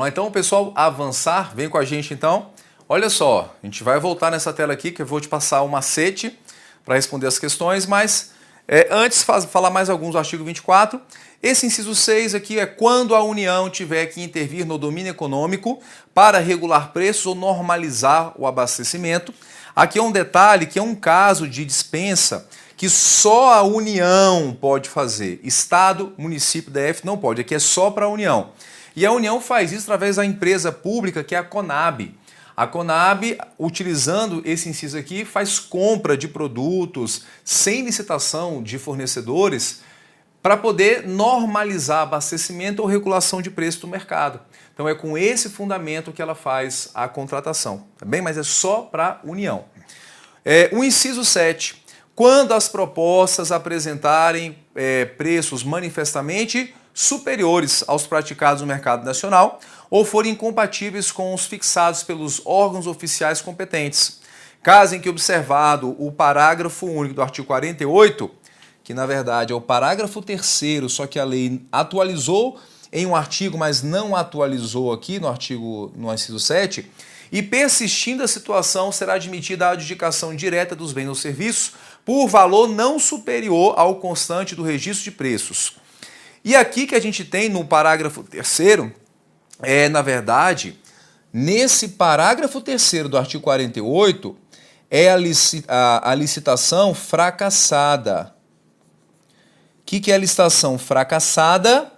Vamos lá então, pessoal, avançar. Vem com a gente então. Olha só, a gente vai voltar nessa tela aqui que eu vou te passar o macete para responder as questões, mas antes falar mais alguns do artigo 24. Esse inciso 6 aqui é quando a União tiver que intervir no domínio econômico para regular preços ou normalizar o abastecimento. Aqui é um detalhe que é um caso de dispensa que só a União pode fazer. Estado, município, DF não pode. Aqui é só para a União. E a União faz isso através da empresa pública que é a Conab. A Conab, utilizando esse inciso aqui, faz compra de produtos sem licitação de fornecedores para poder normalizar abastecimento ou regulação de preço do mercado. Então é com esse fundamento que ela faz a contratação, tá bem? Mas é só para a União. O inciso 7. Quando as propostas apresentarem preços manifestamente superiores aos praticados no mercado nacional ou forem incompatíveis com os fixados pelos órgãos oficiais competentes. Caso em que observado o parágrafo único do artigo 48, que na verdade é o parágrafo 3º, só que a lei atualizou em um artigo, mas não atualizou aqui no inciso 7, e persistindo a situação, será admitida a adjudicação direta dos bens ou serviços por valor não superior ao constante do registro de preços. E aqui que a gente tem no parágrafo 3º, na verdade, nesse parágrafo 3º do artigo 48, é a licitação fracassada. O que é a licitação fracassada?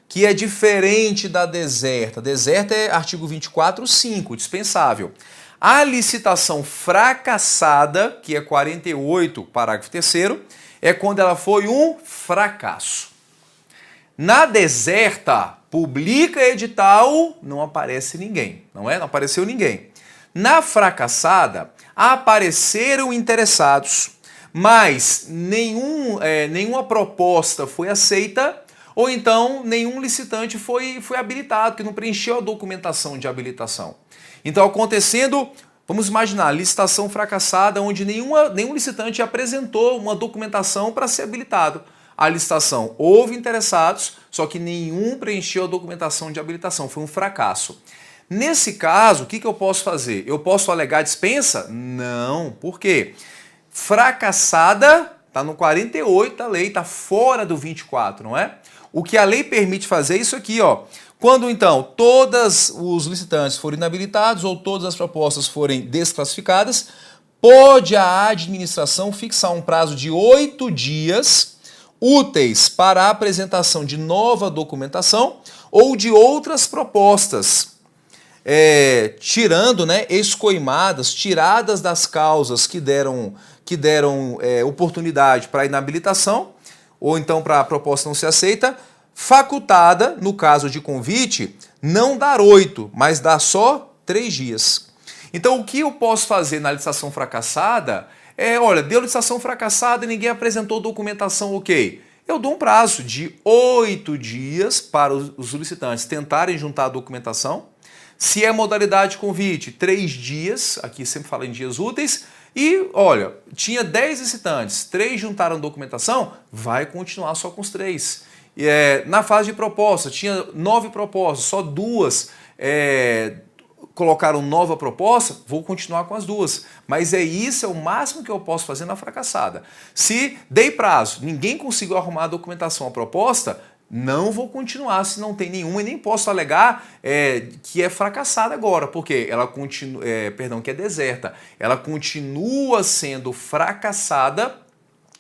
Que é diferente da deserta. Deserta é artigo 24.5, dispensável. A licitação fracassada, que é 48, parágrafo 3º, é quando ela foi um fracasso. Na deserta, publica edital, não aparece ninguém, não é? Não apareceu ninguém. Na fracassada, apareceram interessados, mas nenhuma proposta foi aceita, ou então nenhum licitante foi habilitado, que não preencheu a documentação de habilitação. Então, acontecendo, vamos imaginar, licitação fracassada, onde nenhum licitante apresentou uma documentação para ser habilitado. A licitação, houve interessados, só que nenhum preencheu a documentação de habilitação, foi um fracasso. Nesse caso, o que eu posso fazer? Eu posso alegar dispensa? Não. Por quê? Fracassada, está no 48 da lei, está fora do 24, não é? O que a lei permite fazer é isso aqui, ó. Quando, então, todos os licitantes forem inabilitados ou todas as propostas forem desclassificadas, pode a administração fixar um prazo de 8 dias úteis para a apresentação de nova documentação ou de outras propostas, tirando, escoimadas, tiradas das causas que deram oportunidade para a inabilitação, ou então para a proposta não ser aceita, facultada, no caso de convite, não dar 8, mas dar só 3 dias. Então, o que eu posso fazer na licitação fracassada olha, deu licitação fracassada e ninguém apresentou documentação ok. Eu dou um prazo de 8 dias para os licitantes tentarem juntar a documentação. Se é modalidade de convite, 3 dias, aqui sempre fala em dias úteis, e olha, tinha 10 licitantes, 3 juntaram documentação, vai continuar só com os 3. Na fase de proposta, tinha 9 propostas, só 2 colocaram nova proposta, vou continuar com as 2. Mas isso é o máximo que eu posso fazer na fracassada. Se dei prazo, ninguém conseguiu arrumar a documentação, a proposta, não vou continuar se não tem nenhuma e nem posso alegar que é fracassada agora, porque ela continua, que é deserta. Ela continua sendo fracassada,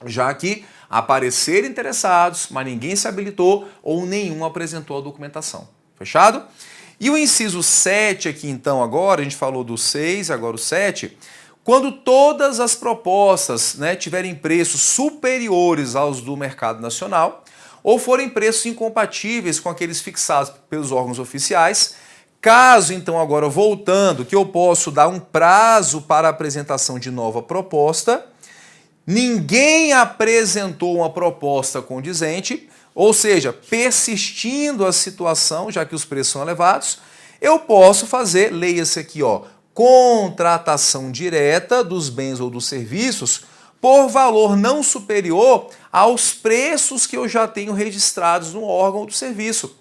já que apareceram interessados, mas ninguém se habilitou ou nenhum apresentou a documentação. Fechado? E o inciso 7 aqui então agora, a gente falou do 6, agora o 7, quando todas as propostas tiverem preços superiores aos do mercado nacional, ou forem preços incompatíveis com aqueles fixados pelos órgãos oficiais, caso então agora voltando, que eu posso dar um prazo para a apresentação de nova proposta, ninguém apresentou uma proposta condizente, ou seja, persistindo a situação, já que os preços são elevados, eu posso fazer, leia-se aqui, ó, contratação direta dos bens ou dos serviços por valor não superior aos preços que eu já tenho registrados no órgão ou do serviço.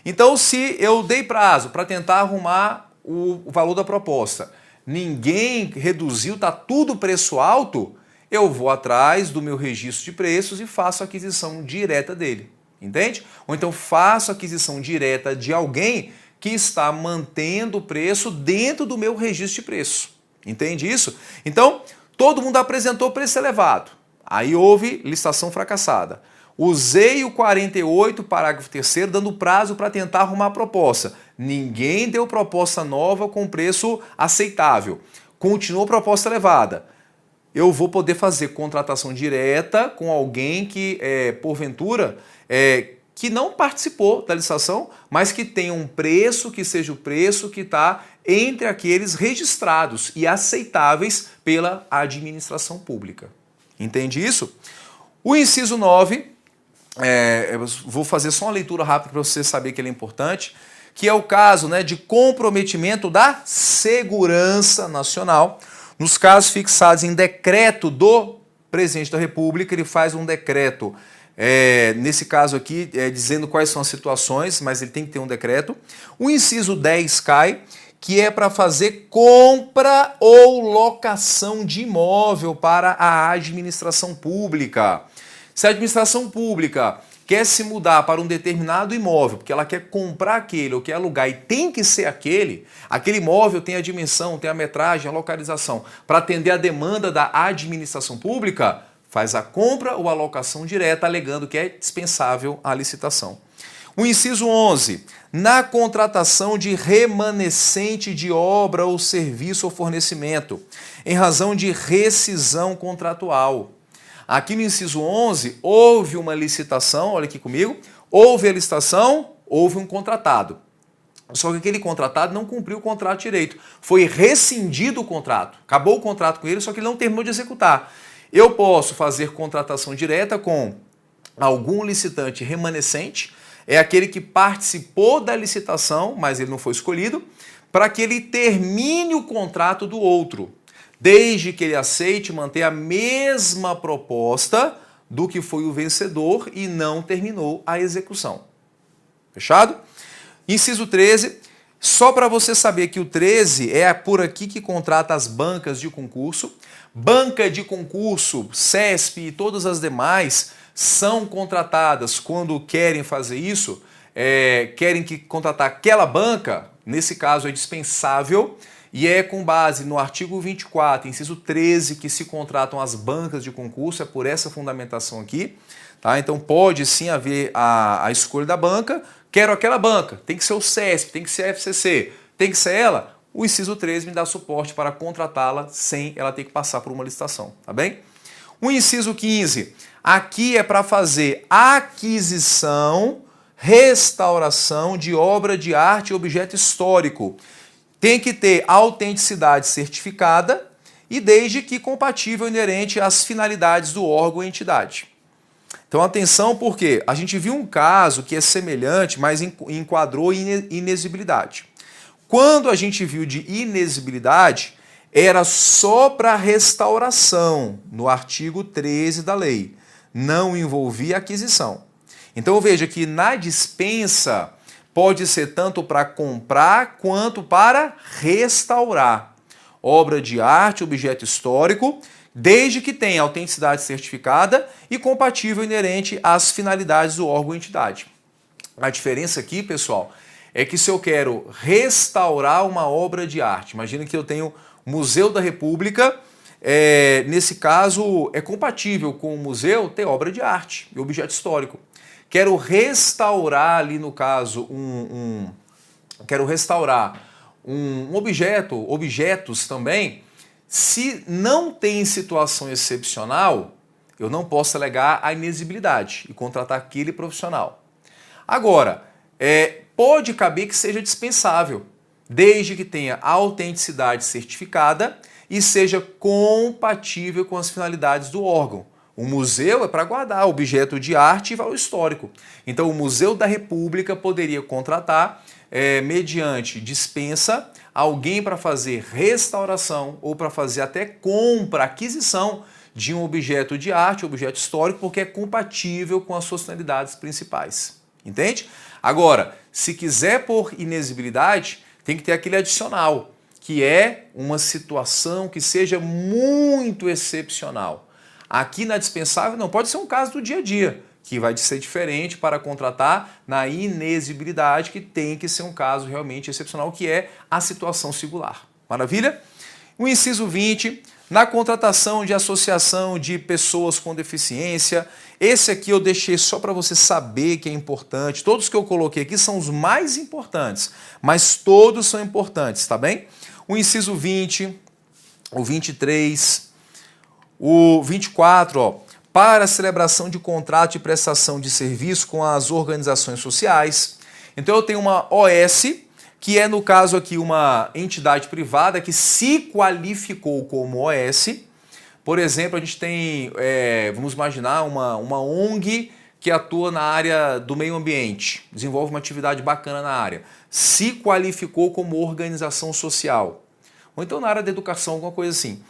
Então, se eu dei prazo para tentar arrumar o valor da proposta, ninguém reduziu, está tudo preço alto, eu vou atrás do meu registro de preços e faço a aquisição direta dele. Entende? Ou então faço a aquisição direta de alguém que está mantendo o preço dentro do meu registro de preço. Entende isso? Então, todo mundo apresentou preço elevado. Aí houve licitação fracassada. Usei o 48, parágrafo 3º, dando prazo para tentar arrumar a proposta. Ninguém deu proposta nova com preço aceitável. Continuou proposta elevada. Eu vou poder fazer contratação direta com alguém que, porventura, que não participou da licitação, mas que tenha um preço que seja o preço que está entre aqueles registrados e aceitáveis pela administração pública. Entende isso? O inciso 9, eu vou fazer só uma leitura rápida para você saber que ele é importante, que é o caso, né, de comprometimento da segurança nacional. Nos casos fixados em decreto do presidente da República, ele faz um decreto, nesse caso aqui, dizendo quais são as situações, mas ele tem que ter um decreto. O inciso 10 cai, que é para fazer compra ou locação de imóvel para a administração pública. Se a administração pública quer se mudar para um determinado imóvel, porque ela quer comprar aquele ou quer alugar e tem que ser aquele imóvel tem a dimensão, tem a metragem, a localização, para atender a demanda da administração pública, faz a compra ou a locação direta, alegando que é dispensável a licitação. O inciso 11, na contratação de remanescente de obra ou serviço ou fornecimento, em razão de rescisão contratual. Aqui no inciso 11, houve uma licitação, olha aqui comigo, houve a licitação, houve um contratado. Só que aquele contratado não cumpriu o contrato direito. Foi rescindido o contrato. Acabou o contrato com ele, só que ele não terminou de executar. Eu posso fazer contratação direta com algum licitante remanescente, é aquele que participou da licitação, mas ele não foi escolhido, para que ele termine o contrato do outro, desde que ele aceite manter a mesma proposta do que foi o vencedor e não terminou a execução. Fechado? Inciso 13, só para você saber que o 13 é por aqui que contrata as bancas de concurso. Banca de concurso, CESP e todas as demais são contratadas quando querem fazer isso, querem contratar aquela banca, nesse caso é dispensável, e é com base no artigo 24, inciso 13, que se contratam as bancas de concurso, é por essa fundamentação aqui. Tá? Então pode sim haver a escolha da banca, quero aquela banca, tem que ser o CESP, tem que ser a FCC, tem que ser ela, o inciso 13 me dá suporte para contratá-la sem ela ter que passar por uma licitação, tá bem? O inciso 15, aqui é para fazer aquisição, restauração de obra de arte e objeto histórico. Tem que ter autenticidade certificada e desde que compatível e inerente às finalidades do órgão ou entidade. Então atenção, porque a gente viu um caso que é semelhante, mas enquadrou inexigibilidade. Quando a gente viu de inexigibilidade, era só para restauração, no artigo 13 da lei. Não envolvia aquisição. Então veja que na dispensa pode ser tanto para comprar quanto para restaurar obra de arte, objeto histórico, desde que tenha autenticidade certificada e compatível e inerente às finalidades do órgão ou entidade. A diferença aqui, pessoal, é que se eu quero restaurar uma obra de arte, imagina que eu tenho o Museu da República, nesse caso é compatível com o museu ter obra de arte e objeto histórico. Quero restaurar ali no caso quero restaurar um objeto, objetos também. Se não tem situação excepcional, eu não posso alegar a inexigibilidade e contratar aquele profissional. Agora, pode caber que seja dispensável, desde que tenha autenticidade certificada e seja compatível com as finalidades do órgão. O museu é para guardar objeto de arte e valor histórico. Então, o Museu da República poderia contratar, mediante dispensa, alguém para fazer restauração ou para fazer até compra, aquisição de um objeto de arte, objeto histórico, porque é compatível com as suas finalidades principais. Entende? Agora, se quiser pôr inexigibilidade, tem que ter aquele adicional, que é uma situação que seja muito excepcional. Aqui na dispensável não, pode ser um caso do dia a dia, que vai ser diferente para contratar na inexigibilidade, que tem que ser um caso realmente excepcional, que é a situação singular. Maravilha? O inciso 20, na contratação de associação de pessoas com deficiência, esse aqui eu deixei só para você saber que é importante. Todos que eu coloquei aqui são os mais importantes, mas todos são importantes, tá bem? O inciso 20, o 23, o 24, ó, para a celebração de contrato de prestação de serviço com as organizações sociais. Então eu tenho uma OS, que é no caso aqui uma entidade privada que se qualificou como OS. Por exemplo, a gente tem, vamos imaginar, uma ONG que atua na área do meio ambiente, desenvolve uma atividade bacana na área, se qualificou como organização social, ou então na área da educação, alguma coisa assim.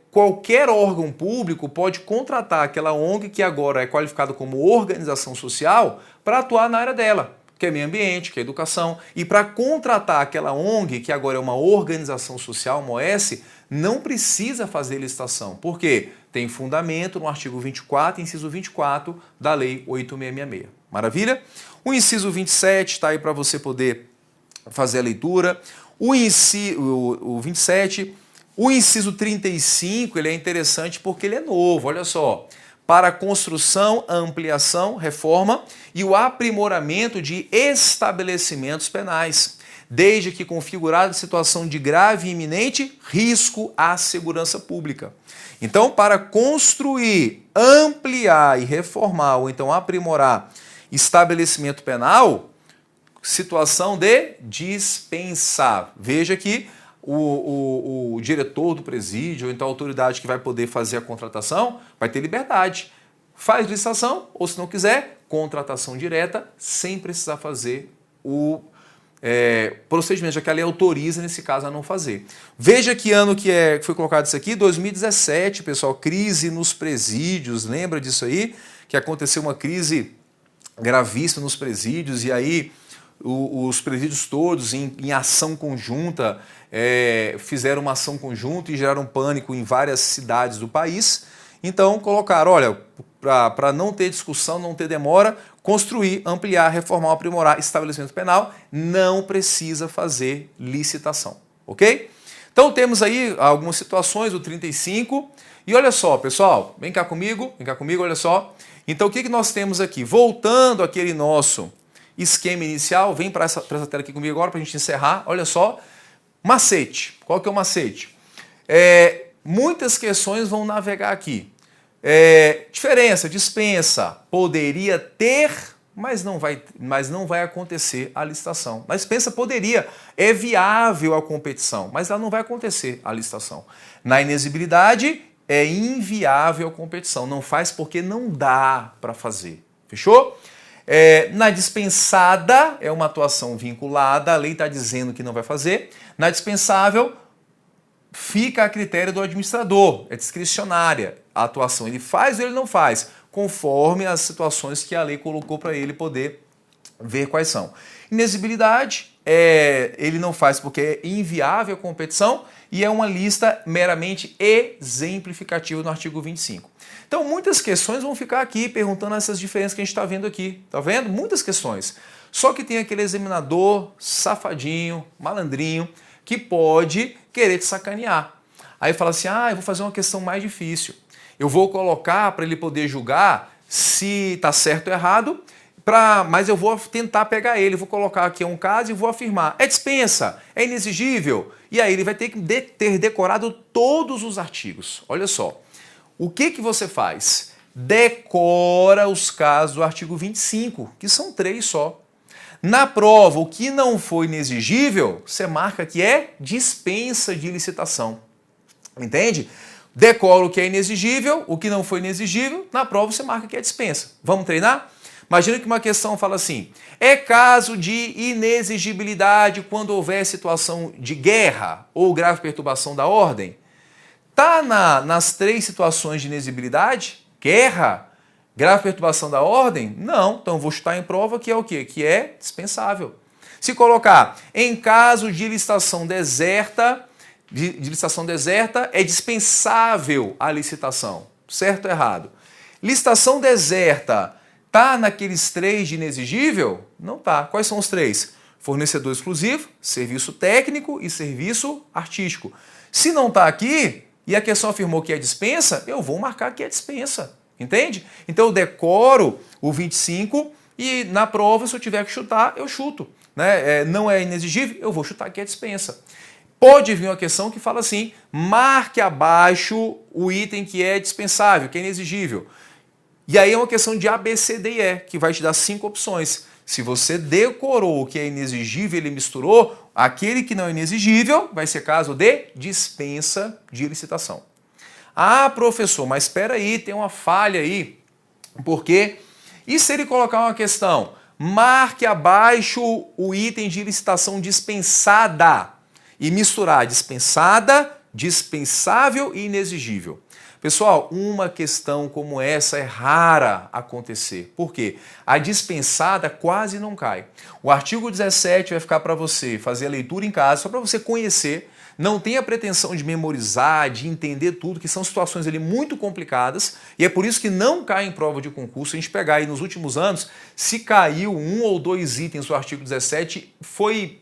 Qualquer órgão público pode contratar aquela ONG que agora é qualificada como organização social para atuar na área dela, que é meio ambiente, que é educação. E para contratar aquela ONG, que agora é uma organização social, uma OS, não precisa fazer licitação. Por quê? Tem fundamento no artigo 24, inciso 24 da Lei 8.666. Maravilha? O inciso 27 está aí para você poder fazer a leitura. O 27... O inciso 35, ele é interessante porque ele é novo, olha só. Para a construção, ampliação, reforma e o aprimoramento de estabelecimentos penais, desde que configurada situação de grave e iminente risco à segurança pública. Então, para construir, ampliar e reformar, ou então aprimorar estabelecimento penal, situação de dispensar. Veja que o diretor do presídio, ou então a autoridade que vai poder fazer a contratação, vai ter liberdade. Faz licitação, ou se não quiser, contratação direta, sem precisar fazer o procedimento, já que a lei autoriza, nesse caso, a não fazer. Veja que ano que foi colocado isso aqui, 2017, pessoal, crise nos presídios, lembra disso aí? Que aconteceu uma crise gravíssima nos presídios, e aí os presídios todos, em ação conjunta, fizeram uma ação conjunta e geraram pânico em várias cidades do país. Então colocaram, olha, para não ter discussão, não ter demora, construir, ampliar, reformar, aprimorar estabelecimento penal, não precisa fazer licitação, ok? Então temos aí algumas situações, o 35, e olha só, pessoal, vem cá comigo, olha só. Então o que nós temos aqui? Voltando àquele nosso esquema inicial, vem para essa tela aqui comigo agora para a gente encerrar, olha só. Macete, qual que é o macete? Muitas questões vão navegar aqui. Diferença, dispensa, poderia ter, mas não vai acontecer a licitação. Na dispensa poderia, é viável a competição, mas ela não vai acontecer a licitação. Na inexigibilidade, é inviável a competição, não faz porque não dá para fazer. Fechou? Na dispensada, é uma atuação vinculada, a lei está dizendo que não vai fazer. Na dispensável, fica a critério do administrador, é discricionária. A atuação ele faz ou ele não faz, conforme as situações que a lei colocou para ele poder ver quais são. Inexigibilidade, ele não faz porque é inviável a competição e é uma lista meramente exemplificativa no artigo 25. Então, muitas questões vão ficar aqui perguntando essas diferenças que a gente está vendo aqui. Tá vendo? Muitas questões. Só que tem aquele examinador safadinho, malandrinho, que pode querer te sacanear. Aí fala assim, eu vou fazer uma questão mais difícil. Eu vou colocar para ele poder julgar se está certo ou errado, mas eu vou tentar pegar ele. Vou colocar aqui um caso e vou afirmar. É dispensa? É inexigível? E aí ele vai ter que ter decorado todos os artigos. Olha só. O que você faz? Decora os casos do artigo 25, que são 3 só. Na prova, o que não foi inexigível, você marca que é dispensa de licitação. Entende? Decora o que é inexigível, o que não foi inexigível, na prova você marca que é dispensa. Vamos treinar? Imagina que uma questão fala assim, é caso de inexigibilidade quando houver situação de guerra ou grave perturbação da ordem? Está nas 3 situações de inexigibilidade, guerra, Grave perturbação da ordem? Não. Então eu vou chutar em prova que é o quê? Que é dispensável. Se colocar em caso de licitação deserta, é dispensável a licitação. Certo ou errado? Licitação deserta tá naqueles 3 de inexigível? Não tá. Quais são os 3? Fornecedor exclusivo, serviço técnico e serviço artístico. Se não tá aqui e a questão afirmou que é dispensa, eu vou marcar que é dispensa. Entende? Então eu decoro o 25 e na prova, se eu tiver que chutar, eu chuto. Né? Não é inexigível, eu vou chutar que é dispensa. Pode vir uma questão que fala assim, marque abaixo o item que é dispensável, que é inexigível. E aí é uma questão de A, B, C, D e E, que vai te dar 5 opções. Se você decorou o que é inexigível e ele misturou, aquele que não é inexigível vai ser caso de dispensa de licitação. Ah, professor, mas espera aí, tem uma falha aí. Por quê? E se ele colocar uma questão? Marque abaixo o item de licitação dispensada e misturar dispensada, dispensável e inexigível. Pessoal, uma questão como essa é rara acontecer. Por quê? A dispensada quase não cai. O artigo 17 vai ficar para você fazer a leitura em casa, só para você conhecer. Não tenha pretensão de memorizar, de entender tudo, que são situações ali muito complicadas e é por isso que não cai em prova de concurso. Se a gente pegar aí nos últimos anos, se caiu 1 ou 2 itens do artigo 17, foi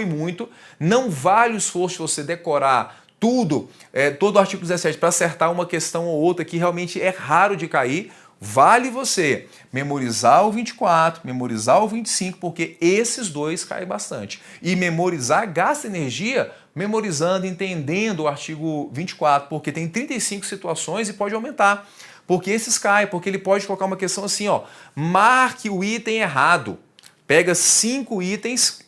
muito. Não vale o esforço de você decorar tudo, todo o artigo 17 para acertar uma questão ou outra que realmente é raro de cair. Vale você memorizar o 24, memorizar o 25, porque esses 2 caem bastante. E memorizar gasta energia memorizando, entendendo o artigo 24, porque tem 35 situações e pode aumentar. Porque esses caem, porque ele pode colocar uma questão assim, ó, marque o item errado. Pega 5 itens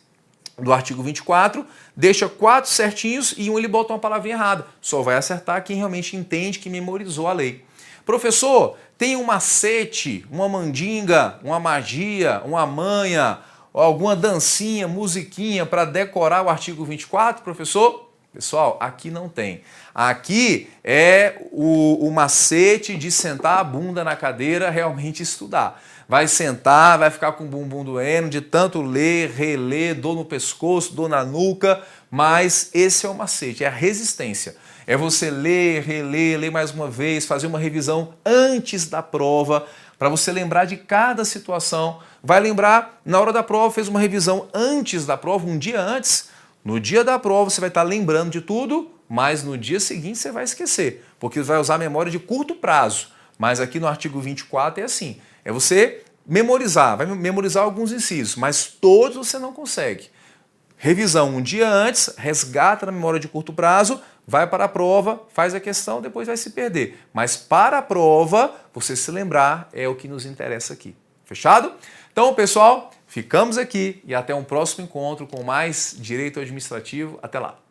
do artigo 24, deixa 4 certinhos e ele bota uma palavrinha errada. Só vai acertar quem realmente entende, que memorizou a lei. Professor, tem um macete, uma mandinga, uma magia, uma manha, alguma dancinha, musiquinha para decorar o artigo 24, professor? Pessoal, aqui não tem. Aqui é o macete de sentar a bunda na cadeira, realmente estudar. Vai sentar, vai ficar com o bumbum doendo, de tanto ler, reler, dor no pescoço, dor na nuca, mas esse é o macete, é a resistência. É você ler, reler, ler mais uma vez, fazer uma revisão antes da prova, para você lembrar de cada situação. Vai lembrar, na hora da prova, fez uma revisão antes da prova, um dia antes. No dia da prova você vai estar lembrando de tudo, mas no dia seguinte você vai esquecer, porque você vai usar a memória de curto prazo. Mas aqui no artigo 24 é assim, é você memorizar, vai memorizar alguns incisos, mas todos você não consegue. Revisão um dia antes, resgata na memória de curto prazo, vai para a prova, faz a questão, depois vai se perder. Mas para a prova, você se lembrar é o que nos interessa aqui. Fechado? Então, pessoal, ficamos aqui e até um próximo encontro com mais Direito Administrativo. Até lá!